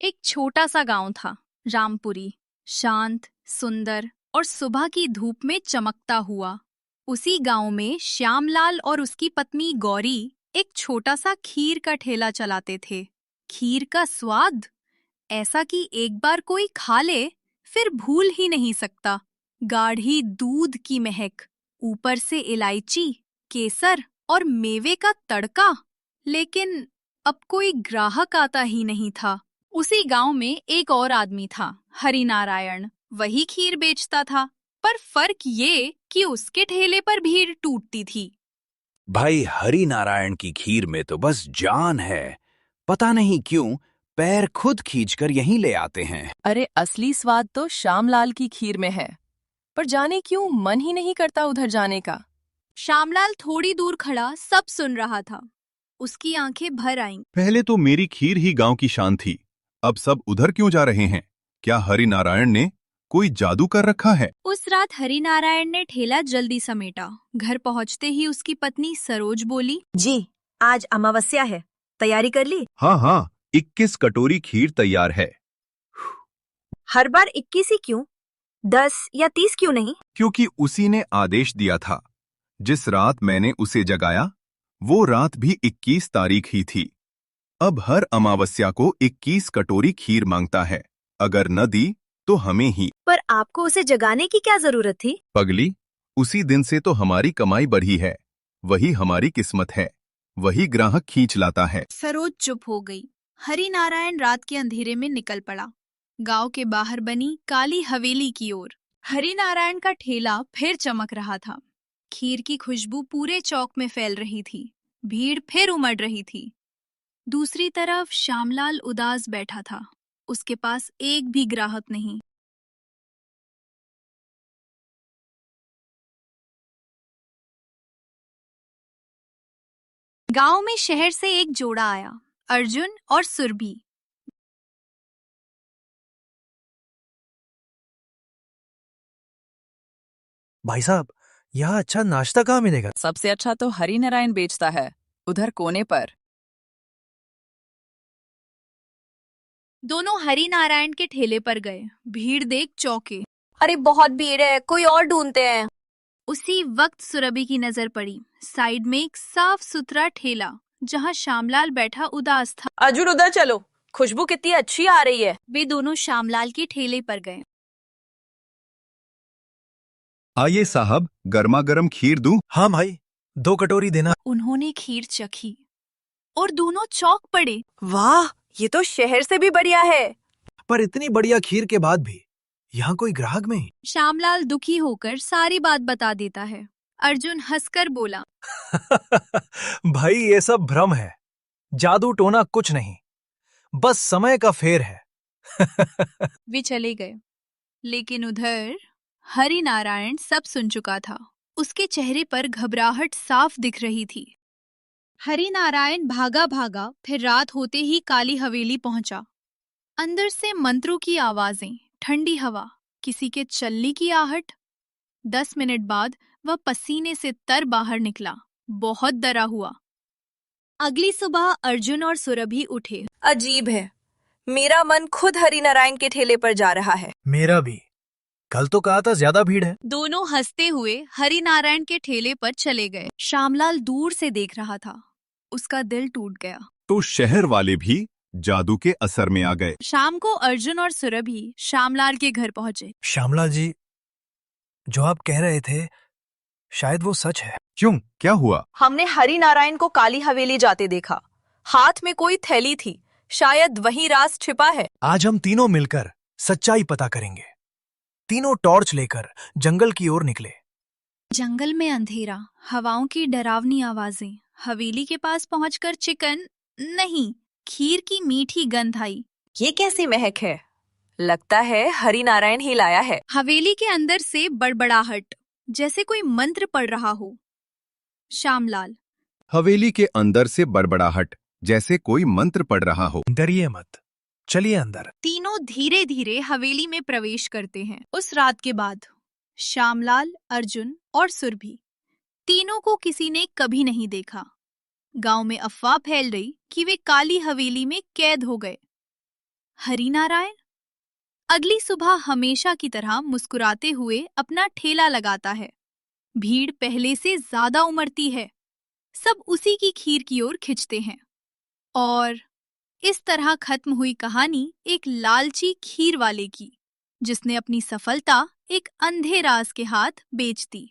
एक छोटा सा गांव था, रामपुरी। शांत, सुंदर और सुबह की धूप में चमकता हुआ। उसी गांव में श्यामलाल और उसकी पत्नी गौरी एक छोटा सा खीर का ठेला चलाते थे। खीर का स्वाद ऐसा कि एक बार कोई खा ले फिर भूल ही नहीं सकता। गाढ़ी दूध की महक, ऊपर से इलायची, केसर और मेवे का तड़का। लेकिन अब कोई ग्राहक आता ही नहीं था। उसी गांव में एक और आदमी था, हरिनारायण। वही खीर बेचता था, पर फर्क ये कि उसके ठेले पर भीड़ टूटती थी। भाई हरि नारायण की खीर में तो बस जान है। पता नहीं क्यों पैर खुद खींचकर यहीं ले आते हैं। अरे असली स्वाद तो श्यामलाल की खीर में है, पर जाने क्यों मन ही नहीं करता उधर जाने का। श्यामलाल थोड़ी दूर खड़ा सब सुन रहा था। उसकी आंखें भर आईं। पहले तो मेरी खीर ही गांव की शान थी, अब सब उधर क्यों जा रहे हैं? क्या हरि नारायण ने कोई जादू कर रखा है? उस रात हरिनारायण ने ठेला जल्दी समेटा। घर पहुंचते ही उसकी पत्नी सरोज बोली, जी, आज अमावस्या है, तैयारी कर ली? हाँ हाँ, 21 कटोरी खीर तैयार है। हर बार 21 ही क्यों? 10 या 30 क्यों नहीं? क्योंकि उसी ने आदेश दिया था। जिस रात मैंने उसे जगाया वो रात भी 21 तारीख ही थी। अब हर अमावस्या को 21 कटोरी खीर मांगता है। अगर न दी तो हमें ही। पर आपको उसे जगाने की क्या जरूरत थी? पगली, उसी दिन से तो हमारी कमाई बढ़ी है। वही हमारी किस्मत है, वही ग्राहक खींच लाता है। सरोज चुप हो गई। हरिनारायण रात के अंधेरे में निकल पड़ा, गांव के बाहर बनी काली हवेली की ओर। हरिनारायण का ठेला फिर चमक रहा था। खीर की खुशबू पूरे चौक में फैल रही थी। भीड़ फिर उमड़ रही थी। दूसरी तरफ श्यामलाल उदास बैठा था। उसके पास एक भी ग्राहक नहीं। गांव में शहर से एक जोड़ा आया, अर्जुन और सुरभि। भाई साहब, यहाँ अच्छा नाश्ता कहाँ मिलेगा? सबसे अच्छा तो हरि नारायण बेचता है, उधर कोने पर। दोनों हरिनारायण के ठेले पर गए। भीड़ देख चौंके। अरे बहुत भीड़ है, कोई और ढूंढते हैं। उसी वक्त सुरभि की नजर पड़ी। साइड में एक साफ सुथरा ठेला, जहां श्यामलाल बैठा उदास था। अर्जुन, उधर चलो, खुशबू कितनी अच्छी आ रही है। वे दोनों श्यामलाल के ठेले पर गए। आइए साहब, गर्मा गर्म खीर दूं? हाँ भाई, 2 कटोरी देना। उन्होंने खीर चखी और दोनों चौंक पड़े। वाह, ये तो शहर से भी बढ़िया है। पर इतनी बढ़िया खीर के बाद भी यहाँ कोई ग्राहक नहीं। श्यामलाल दुखी होकर सारी बात बता देता है। अर्जुन हंसकर बोला, भाई ये सब भ्रम है, जादू टोना कुछ नहीं, बस समय का फेर है। वे चले गए। लेकिन उधर हरिनारायण सब सुन चुका था। उसके चेहरे पर घबराहट साफ दिख रही थी। हरिनारायण भागा भागा फिर रात होते ही काली हवेली पहुंचा। अंदर से मंत्रों की आवाजें, ठंडी हवा, किसी के चलने की आहट। 10 मिनट बाद वह पसीने से तर बाहर निकला, बहुत डरा हुआ। अगली सुबह अर्जुन और सुरभि उठे। अजीब है, मेरा मन खुद हरि नारायण के ठेले पर जा रहा है। मेरा भी। कल तो कहा था ज्यादा भीड़ है। दोनों हंसते हुए हरिनारायण के ठेले पर चले गए। श्यामलाल दूर से देख रहा था। उसका दिल टूट गया। तो शहर वाले भी जादू के असर में आ गए। शाम को अर्जुन और सुरभि श्यामलाल के घर पहुंचे। श्यामलाल जी, जो आप कह रहे थे शायद वो सच है। क्यों, क्या हुआ? हमने हरि नारायण को काली हवेली जाते देखा। हाथ में कोई थैली थी, शायद वही राज छिपा है। आज हम तीनों मिलकर सच्चाई पता करेंगे। तीनों टॉर्च लेकर जंगल की ओर निकले। जंगल में अंधेरा, हवाओं की डरावनी आवाजें। हवेली के पास पहुंचकर चिकन नहीं, खीर की मीठी गंध आई। ये कैसी महक है? लगता है हरि नारायण ही लाया है। हवेली के अंदर से बड़बड़ाहट, जैसे कोई मंत्र पढ़ रहा हो। श्यामलाल, हवेली के अंदर से बड़बड़ाहट, जैसे कोई मंत्र पढ़ रहा हो। डरिए मत, चलिए अंदर। तीनों धीरे धीरे हवेली में प्रवेश करते हैं। उस रात के बाद श्यामलाल, अर्जुन और सुरभि तीनों को किसी ने कभी नहीं देखा। गांव में अफवाह फैल रही कि वे काली हवेली में कैद हो गए। हरिनारायण अगली सुबह हमेशा की तरह मुस्कुराते हुए अपना ठेला लगाता है। भीड़ पहले से ज्यादा उमड़ती है। सब उसी की खीर की ओर खिंचते हैं। और इस तरह खत्म हुई कहानी एक लालची खीर वाले की, जिसने अपनी सफलता एक अंधे राज के हाथ बेच दी।